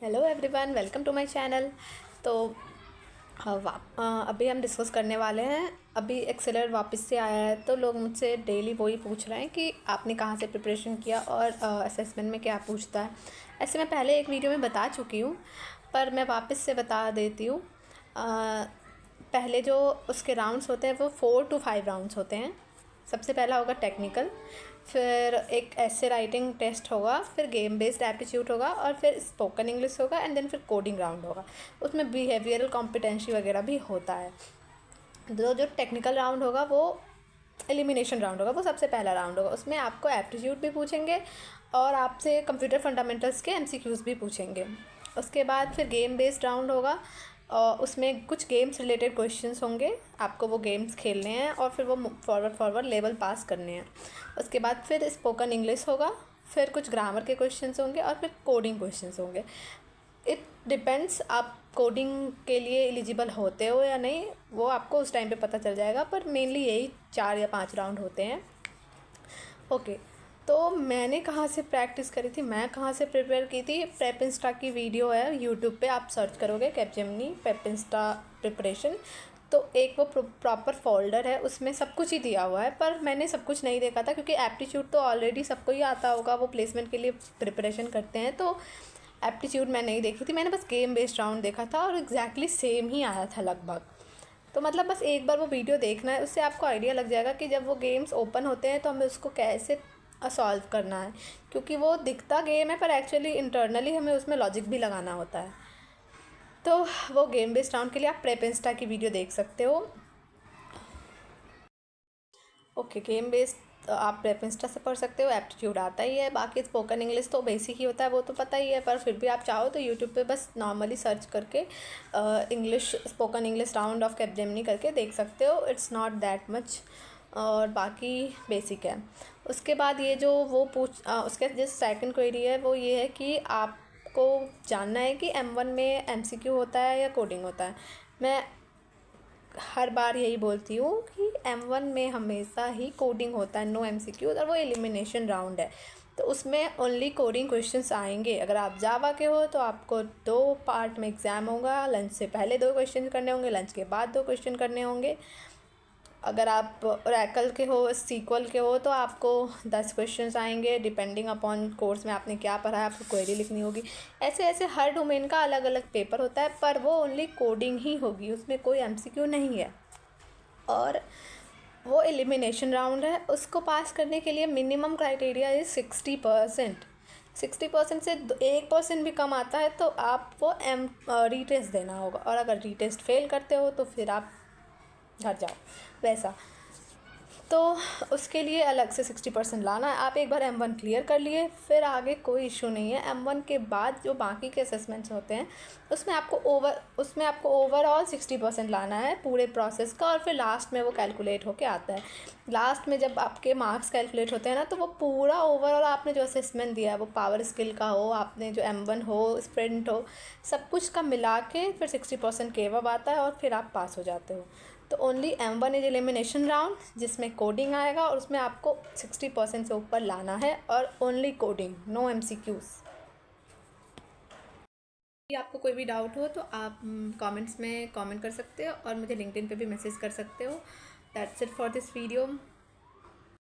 Hello everyone, welcome to my channel. तो अभी हम डिस्कस करने वाले हैं। अभी एक्सेलर वापस से आया है तो लोग मुझसे डेली वही पूछ रहे हैं कि आपने कहाँ से प्रिपरेशन किया और असेसमेंट में क्या पूछता है। ऐसे मैं पहले एक वीडियो में बता चुकी हूँ, पर मैं वापस से बता देती हूँ। पहले जो उसके राउंड्स होते हैं वो 4 to 5 राउंड्स होते हैं। सबसे पहला होगा टेक्निकल, फिर एक ऐसे राइटिंग टेस्ट होगा, फिर गेम बेस्ड एप्टीट्यूड होगा और फिर स्पोकन इंग्लिश होगा एंड देन फिर कोडिंग राउंड होगा। उसमें बिहेवियरल कॉम्पिटेंसी वगैरह भी होता है। जो टेक्निकल राउंड होगा वो एलिमिनेशन राउंड होगा, वो सबसे पहला राउंड होगा। उसमें आपको एप्टीट्यूड भी पूछेंगे और आपसे कंप्यूटर फंडामेंटल्स के एमसीक्यूज़ भी पूछेंगे। उसके बाद फिर गेम बेस्ड राउंड होगा और उसमें कुछ गेम्स रिलेटेड क्वेश्चंस होंगे, आपको वो गेम्स खेलने हैं और फिर वो फॉरवर्ड लेवल पास करने हैं। उसके बाद फिर स्पोकन इंग्लिश होगा, फिर कुछ ग्रामर के क्वेश्चंस होंगे और फिर कोडिंग क्वेश्चंस होंगे। इट डिपेंड्स आप कोडिंग के लिए एलिजिबल होते हो या नहीं, वो आपको उस टाइम पे पता चल जाएगा, पर मेनली यही 4 या 5 राउंड होते हैं। ओके, तो मैंने कहाँ से प्रैक्टिस करी थी, मैं कहाँ से प्रिपेयर की थी। प्रेपिंस्टा की वीडियो है यूट्यूब पे, आप सर्च करोगे कैपजेमिनी प्रेपिंस्टा प्रिपरेशन, तो एक वो प्रॉपर फोल्डर है, उसमें सब कुछ ही दिया हुआ है। पर मैंने सब कुछ नहीं देखा था क्योंकि एप्टीट्यूड तो ऑलरेडी सबको ही आता होगा, वो प्लेसमेंट के लिए प्रिपरेशन करते हैं, तो एप्टीट्यूड मैं नहीं देखी थी। मैंने बस गेम बेस्ड राउंड देखा था और एग्जैक्टली सेम ही आया था लगभग। तो मतलब बस एक बार वो वीडियो देखना है, उससे आपको आइडिया लग जाएगा कि जब वो गेम्स ओपन होते हैं तो हमें उसको कैसे सॉल्व करना है, क्योंकि वो दिखता गेम है पर एक्चुअली इंटरनली हमें उसमें लॉजिक भी लगाना होता है। तो वो गेम बेस्ड राउंड के लिए आप प्रेपिंस्टा की वीडियो देख सकते हो। ओके, गेम बेस्ड आप प्रेपिंस्टा से पढ़ सकते हो, एप्टीट्यूड आता ही है। बाकी स्पोकन इंग्लिश तो बेसिक ही होता है, वो तो पता ही है, पर फिर भी आप चाहो तो यूट्यूब पे बस नॉर्मली सर्च करके English spoken English round of Capgemini करके देख सकते हो। इट्स नॉट दैट मच और बाकी बेसिक है। उसके बाद ये जो वो उसके जो सेकंड क्वेरी है वो ये है कि आपको जानना है कि M1 में MCQ होता है या कोडिंग होता है। मैं हर बार यही बोलती हूँ कि M1 में हमेशा ही कोडिंग होता है, नो MCQ, और वो एलिमिनेशन राउंड है, तो उसमें ओनली कोडिंग क्वेश्चंस आएंगे। अगर आप जावा के हो तो आपको 2 पार्ट में एग्ज़ाम होगा, लंच से पहले 2 क्वेश्चन करने होंगे, लंच के बाद 2 क्वेश्चन करने होंगे। अगर आप ओरेकल के हो, सीक्वल के हो, तो आपको 10 क्वेश्चंस आएंगे, डिपेंडिंग अपॉन कोर्स में आपने क्या पढ़ा है, आपको क्वेरी लिखनी होगी। ऐसे ऐसे हर डोमेन का अलग अलग पेपर होता है, पर वो ओनली कोडिंग ही होगी, उसमें कोई MCQ नहीं है। और वो एलिमिनेशन राउंड है, उसको पास करने के लिए मिनिमम क्राइटेरिया इज 60%। 60% से 1% भी कम आता है तो आप वो रीटेस्ट देना होगा, और अगर रीटेस्ट फेल करते हो तो फिर आप घर जाओ वैसा। तो उसके लिए अलग से 60% लाना है। आप एक बार M1 क्लियर कर लिए फिर आगे कोई इशू नहीं है। M1 के बाद जो बाकी के असेसमेंट्स होते हैं उसमें आपको ओवरऑल 60% लाना है पूरे प्रोसेस का, और फिर लास्ट में वो कैलकुलेट होके आता है। लास्ट में जब आपके मार्क्स कैलकुलेट होते हैं ना, तो वो पूरा ओवरऑल आपने जो असेसमेंट दिया है, वो पावर स्किल का हो, आपने जो M1 हो, स्प्रिंट हो, सब कुछ का मिला के फिर 60% केवब आता है और फिर आप पास हो जाते हो। तो only M1 is elimination round, जिसमें कोडिंग आएगा और उसमें आपको 60% से ऊपर लाना है, और ओनली कोडिंग, नो MCQs। यदि आपको कोई भी डाउट हो तो आप कमेंट्स में कमेंट कर सकते हो और मुझे लिंक्डइन पे भी मैसेज कर सकते हो। That's it for this video.